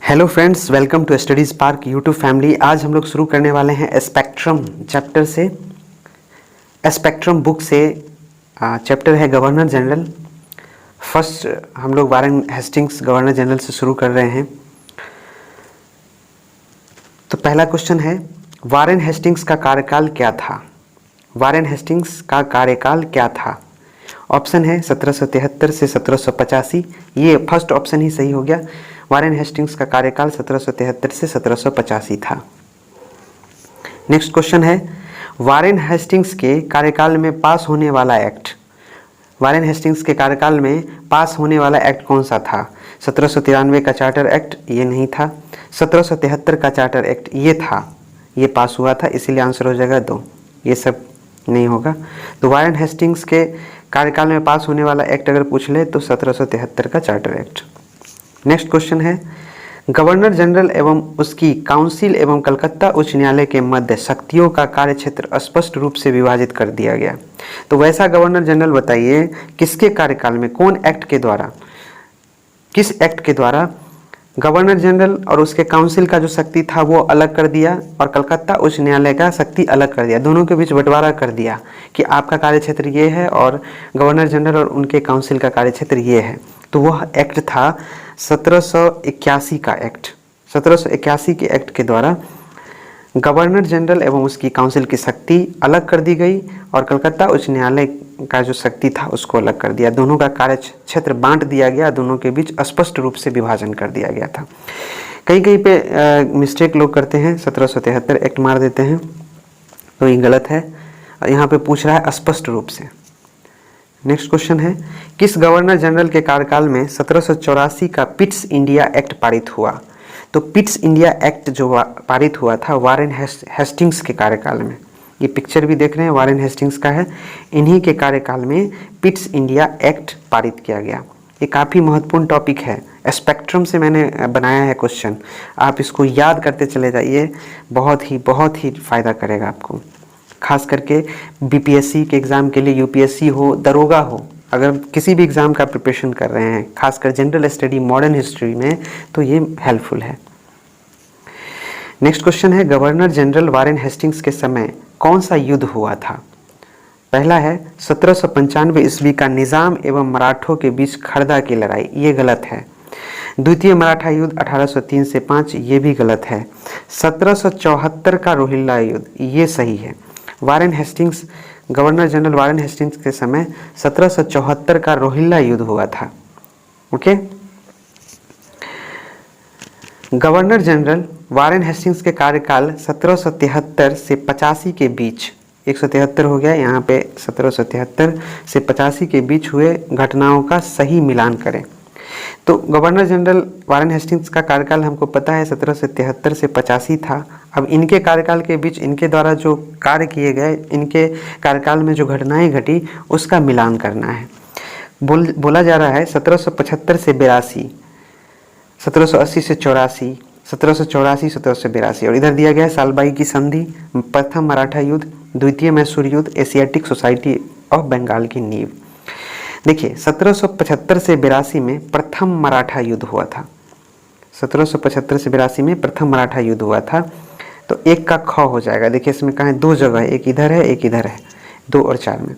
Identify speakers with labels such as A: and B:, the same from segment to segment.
A: Hello friends, welcome to studies park YouTube family. आज हम लोग शुरू करने वाले हैं स्पेक्ट्रम चैप्टर से। स्पेक्ट्रम बुक से चैप्टर है गवर्नर जनरल। फर्स्ट हम लोग वारेन हेस्टिंग्स गवर्नर जनरल से शुरू कर रहे हैं। तो पहला क्वेश्चन है, वारेन हेस्टिंग्स का कार्यकाल क्या था? वारेन हेस्टिंग्स का कार्यकाल क्या था? ऑप्शन है 1773 से 1785। ये फर्स्ट ऑप्शन ही सही हो गया। वारेन हेस्टिंग्स का कार्यकाल 1773 से 1785 था। नेक्स्ट क्वेश्चन है, वारेन हेस्टिंग्स के कार्यकाल में पास होने वाला एक्ट। वारेन हेस्टिंग्स के कार्यकाल में पास होने वाला एक्ट कौन सा था? 1793 का चार्टर एक्ट ये नहीं था। 1773 का चार्टर एक्ट ये था, ये पास हुआ था, इसीलिए आंसर हो जाएगा 2। ये सब नहीं होगा। तो वारेन हेस्टिंग्स के कार्यकाल में पास होने वाला एक्ट अगर पूछ ले तो 1773 का चार्टर एक्ट। नेक्स्ट क्वेश्चन है, गवर्नर जनरल एवं उसकी काउंसिल एवं कलकत्ता उच्च न्यायालय के मध्य शक्तियों का कार्यक्षेत्र स्पष्ट रूप से विभाजित कर दिया गया। तो वैसा गवर्नर जनरल बताइए किसके कार्यकाल में, कौन एक्ट के द्वारा, किस एक्ट के द्वारा गवर्नर जनरल और उसके काउंसिल का जो शक्ति था वो अलग कर दिया और कलकत्ता उच्च न्यायालय का शक्ति अलग कर दिया। दोनों के बीच बंटवारा कर दिया कि आपका कार्यक्षेत्र ये है और गवर्नर जनरल और उनके काउंसिल का कार्यक्षेत्र ये है। तो वह एक्ट था 1781 का एक्ट। 1781 के एक्ट के द्वारा गवर्नर जनरल एवं उसकी काउंसिल की शक्ति अलग कर दी गई और कलकत्ता उच्च न्यायालय का जो शक्ति था उसको अलग कर दिया। दोनों का कार्य क्षेत्र बांट दिया गया, दोनों के बीच स्पष्ट रूप से विभाजन कर दिया गया था। कहीं कहीं पे मिस्टेक लोग करते हैं, 1773 एक्ट मार देते हैं, तो ये गलत है। यहाँ पे पूछ रहा है स्पष्ट रूप से। नेक्स्ट क्वेश्चन है, किस गवर्नर जनरल के कार्यकाल में 1784 का पिट्स इंडिया एक्ट पारित हुआ? तो पिट्स इंडिया एक्ट जो पारित हुआ था वारेन हेस्टिंग्स के कार्यकाल में। ये पिक्चर भी देख रहे हैं, वारेन हेस्टिंग्स का है। इन्हीं के कार्यकाल में पिट्स इंडिया एक्ट पारित किया गया। ये काफ़ी महत्वपूर्ण टॉपिक है, स्पेक्ट्रम से मैंने बनाया है क्वेश्चन। आप इसको याद करते चले जाइए, बहुत ही फ़ायदा करेगा आपको। खास करके बीपीएससी के एग्ज़ाम के लिए, यूपीएससी हो, दरोगा हो, अगर किसी भी एग्ज़ाम का प्रिपरेशन कर रहे हैं, खासकर जनरल स्टडी मॉडर्न हिस्ट्री में, तो ये हेल्पफुल है। नेक्स्ट क्वेश्चन है, गवर्नर जनरल वारेन हेस्टिंग्स के समय कौन सा युद्ध हुआ था? पहला है 1795 ईस्वी का निज़ाम एवं मराठों के बीच खरदा की लड़ाई, ये गलत है। द्वितीय मराठा युद्ध 1803 से 5, ये भी गलत है। 1774 का रोहिल्ला युद्ध, ये सही है। Warren Hastings, governor general Warren Hastings के समय 1774 का रोहिल्ला युद्ध हुआ था। Okay. Governor general Warren Hastings के कार्यकाल 1773 से 85 के बीच, 173 हो गया यहाँ पे, 1773 से 85 के बीच हुए घटनाओं का सही मिलान करें। तो गवर्नर जनरल वारेन हेस्टिंग्स का कार्यकाल हमको पता है 1773 से 85 था। अब इनके कार्यकाल के बीच इनके द्वारा जो कार्य किए गए, इनके कार्यकाल में जो घटनाएं घटी, उसका मिलान करना है। बोला जा रहा है 1775 से 82, 1780 से 84, 1784, 1782, और इधर दिया गया है सालबाई की संधि, प्रथम मराठा युद्ध, द्वितीय मैसूर युद्ध, एशियाटिक सोसाइटी ऑफ बंगाल की नींव। देखिए 1775 से 82 में प्रथम मराठा युद्ध हुआ था। 1775 से 82 में प्रथम मराठा युद्ध हुआ था। तो एक का ख हो जाएगा। देखिए इसमें कहाँ है, 2 जगह है, एक इधर है एक इधर है, 2 और 4 में।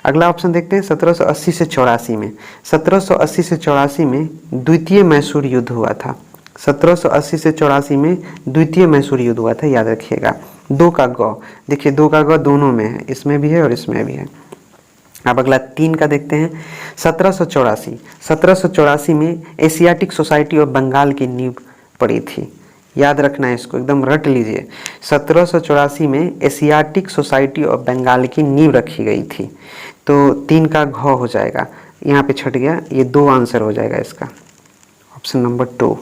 A: अगला ऑप्शन देखते हैं 1780 से 84 में। 1780 से 84 में द्वितीय मैसूर युद्ध हुआ था। 1780 से 84 में द्वितीय मैसूर युद्ध हुआ था, याद रखिएगा। 2 का ग, देखिए 2 का ग दोनों में है, इसमें भी है और इसमें भी है। अब अगला 3 का देखते हैं, 1784। 1784 में एशियाटिक सोसाइटी ऑफ बंगाल की नींव पड़ी थी, याद रखना है, इसको एकदम रट लीजिए। 1784 में एशियाटिक सोसाइटी ऑफ बंगाल की नींव रखी गई थी। तो 3 का घ हो जाएगा, यहाँ पे छट गया, ये 2 आंसर हो जाएगा इसका, ऑप्शन नंबर 2।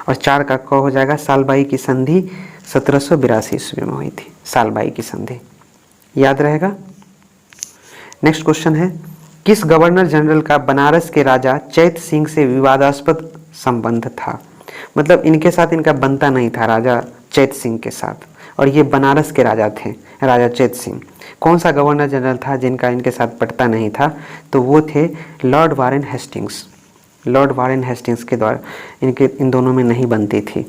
A: और 4 का क हो जाएगा, सालबाई की संधि 1782 ईस्वी में हुई थी, सालबाई की संधि, याद रहेगा। नेक्स्ट क्वेश्चन है, किस गवर्नर जनरल का बनारस के राजा चैत सिंह से विवादास्पद संबंध था? मतलब इनके साथ इनका बनता नहीं था, राजा चैत सिंह के साथ, और ये बनारस के राजा थे, राजा चैत सिंह। कौन सा गवर्नर जनरल था जिनका इनके साथ पटता नहीं था? तो वो थे Lord Warren Hastings. Lord Warren Hastings के द्वारा, इन दोनों में नहीं बनती थी।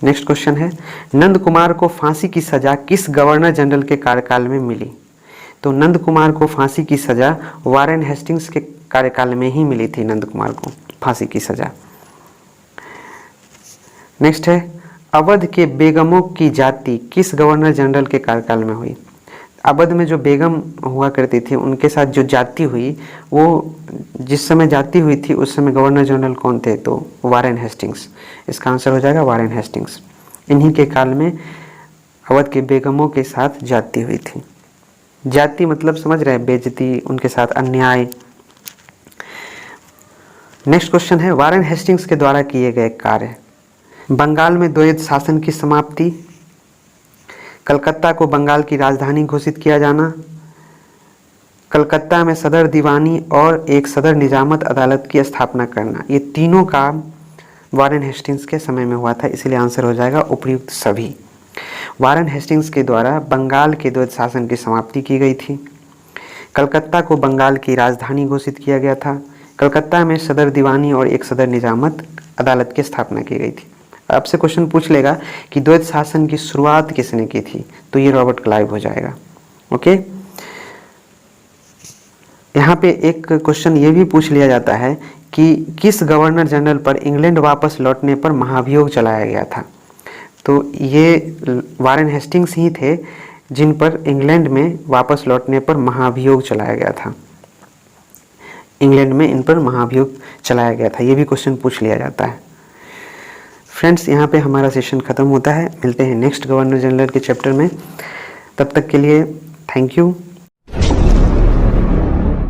A: नेक्स्ट क्वेश्चन है, नंद कुमार को फांसी की सजा किस गवर्नर जनरल के कार्यकाल में मिली? तो नंद कुमार को फांसी की सजा वारेन हेस्टिंग्स के कार्यकाल में ही मिली थी, नंद कुमार को फांसी की सजा। नेक्स्ट है, अवध के बेगमों की जाति किस गवर्नर जनरल के कार्यकाल में हुई? अवध में जो बेगम हुआ करती थी उनके साथ जो जाति हुई, वो जिस समय जाति हुई थी उस समय गवर्नर जनरल कौन थे? तो वारेन हेस्टिंग्स। इसका आंसर हो जाएगा वारेन हेस्टिंग्स। इन्हीं के काल में अवध के बेगमों के साथ जाति हुई थी। जाति मतलब समझ रहे हैं, बेइज्जती, उनके साथ अन्याय। नेक्स्ट क्वेश्चन है, वारेन हेस्टिंग्स के द्वारा किए गए कार्य। बंगाल में द्वैध शासन की समाप्ति, कलकत्ता को बंगाल की राजधानी घोषित किया जाना, कलकत्ता में सदर दीवानी और एक सदर निजामत अदालत की स्थापना करना, ये तीनों काम वारेन हेस्टिंग्स के समय में हुआ था, इसलिए आंसर हो जाएगा उपयुक्त सभी। वारेन हेस्टिंग्स के द्वारा बंगाल के द्वैध शासन की समाप्ति की गई थी, कलकत्ता को बंगाल की राजधानी घोषित किया गया था, कलकत्ता में सदर दीवानी और एक सदर निजामत अदालत की स्थापना की गई थी। आपसे क्वेश्चन पूछ लेगा कि द्वैध शासन की शुरुआत किसने की थी, तो ये रॉबर्ट क्लाइव हो जाएगा। ओके, यहाँ पे एक क्वेश्चन ये भी पूछ लिया जाता है कि किस गवर्नर जनरल पर इंग्लैंड वापस लौटने पर महाभियोग चलाया गया था? तो ये वारेन हेस्टिंग्स ही थे जिन पर इंग्लैंड में वापस लौटने पर महाभियोग चलाया गया था। इंग्लैंड में इन पर महाभियोग चलाया गया था, ये भी क्वेश्चन पूछ लिया जाता है। फ्रेंड्स, यहाँ पे हमारा सेशन ख़त्म होता है। मिलते हैं नेक्स्ट गवर्नर जनरल के चैप्टर में। तब तक के लिए थैंक यू।